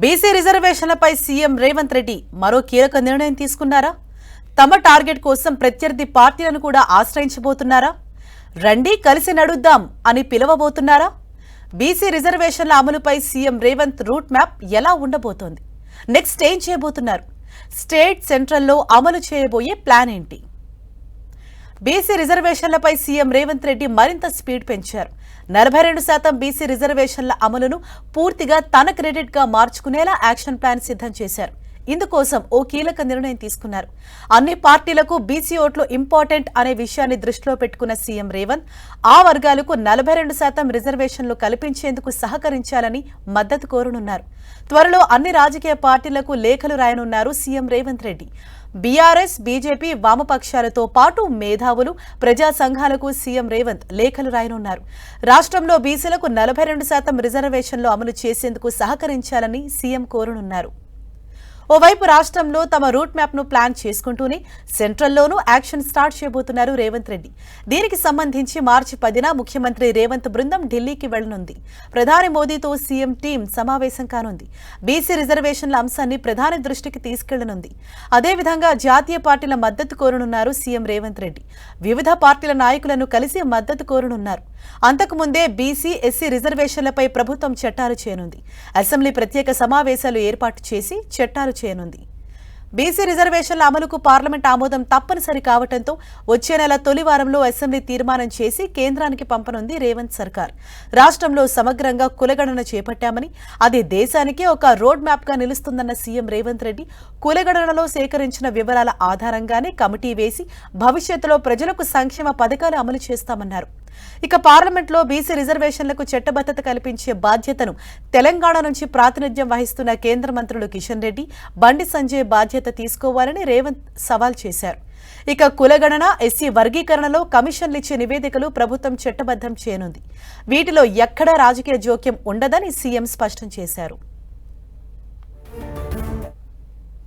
BC రిజర్వేషన్లపై CM Revanth Reddy మరో కీలక నిర్ణయం తీసుకున్నారా? తమ టార్గెట్ కోసం ప్రత్యర్థి పార్టీలను కూడా ఆశ్రయించబోతున్నారా? రండి కలిసి నడుద్దాం అని పిలవబోతున్నారా? బీసీ రిజర్వేషన్ల అమలుపై సీఎం రేవంత్ రూట్ మ్యాప్ ఎలా ఉండబోతోంది? నెక్స్ట్ ఏం చేయబోతున్నారు? స్టేట్ సెంట్రల్లో అమలు చేయబోయే ప్లాన్ ఏంటి? బీసీ రిజర్వేషన్లపై సీఎం రేవంత్ రెడ్డి మరింత స్పీడ్ పెంచారు. 42% బీసీ రిజర్వేషన్ల అమలును పూర్తిగా తన క్రెడిట్ గా మార్చుకునేలా యాక్షన్ ప్లాన్ సిద్ధం చేశారు. ఇందుకోసం ఓ కీలక నిర్ణయం తీసుకున్నారు. అన్ని పార్టీలకు బీసీ ఓట్లు ఇంపార్టెంట్ అనే విషయాన్ని దృష్టిలో పెట్టుకున్న సీఎం రేవంత్ ఆ వర్గాలకు 42% రిజర్వేషన్లు కల్పించేందుకు సహకరించాలని మద్దతు కోరనున్నారు. త్వరలో అన్ని రాజకీయ పార్టీలకు లేఖలు రాయనున్నారు సీఎం రేవంత్ రెడ్డి. బీఆర్ఎస్, బీజేపీ, వామపక్షాలతో పాటు మేధావులు, ప్రజా సంఘాలకు సీఎం రేవంత్ లేఖలు రాయనున్నారు. రాష్ట్రంలో బీసీలకు 42% రిజర్వేషన్లు అమలు చేసేందుకు సహకరించాలని సీఎం కోరనున్నారు. ఓవైపు రాష్ట్రంలో తమ రూట్ మ్యాప్ ను ప్లాన్ చేసుకుంటూనే సెంట్రల్లోనూ యాక్షన్ స్టార్ట్ చేయబోతున్నారు రేవంత్ రెడ్డి. దీనికి సంబంధించి మార్చి 10న ముఖ్యమంత్రి రేవంత్ బృందం ఢిల్లీకి వెళ్లనుంది. ప్రధాని మోదీతో సీఎం టీం సమావేశం కానుంది. బీసీ రిజర్వేషన్ల అంశాన్ని ప్రధాని దృష్టికి తీసుకెళ్లనుంది. అదేవిధంగా జాతీయ పార్టీల మద్దతు కోరనున్నారు సీఎం రేవంత్ రెడ్డి. వివిధ పార్టీల నాయకులను కలిసి మద్దతు కోరనున్నారు. అంతకుముందే బీసీ, ఎస్సీ రిజర్వేషన్లపై ప్రభుత్వం చట్టాలు చేయనుంది. అసెంబ్లీ ప్రత్యేక సమావేశాలు ఏర్పాటు చేసి చట్టాలు చేయనుంది. బీసీ రిజర్వేషన్ల అమలుకు పార్లమెంట్ ఆమోదం తప్పనిసరి కావడంతో వచ్చే నెల తొలి వారంలో అసెంబ్లీ తీర్మానం చేసి కేంద్రానికి పంపనుంది రేవంత్ సర్కార్. రాష్ట్రంలో సమగ్రంగా కులగణన చేపట్టామని, అది దేశానికి ఒక రోడ్ మ్యాప్ గా నిలుస్తుందన్న సీఎం రేవంత్ రెడ్డి కులగణనలో సేకరించిన వివరాల ఆధారంగానే కమిటీ వేసి భవిష్యత్తులో ప్రజలకు సంక్షేమ పథకాలు అమలు చేస్తామన్నారు. ఇక పార్లమెంట్లో బీసీ రిజర్వేషన్లకు చట్టబద్ధత కల్పించే బాధ్యతను తెలంగాణ నుంచి ప్రాతినిధ్యం వహిస్తున్న కేంద్ర మంత్రులు కిషన్ రెడ్డి, బండి సంజయ్ బాధ్యత తీసుకోవాలని రేవంత్ సవాల్ చేశారు. ఇక కులగణన, ఎస్సీ వర్గీకరణలో కమిషన్లు ఇచ్చే నివేదికలు ప్రభుత్వం చట్టబద్ధం చేయనుంది. వీటిలో ఎక్కడా రాజకీయ జోక్యం ఉండదని సీఎం స్పష్టం చేశారు.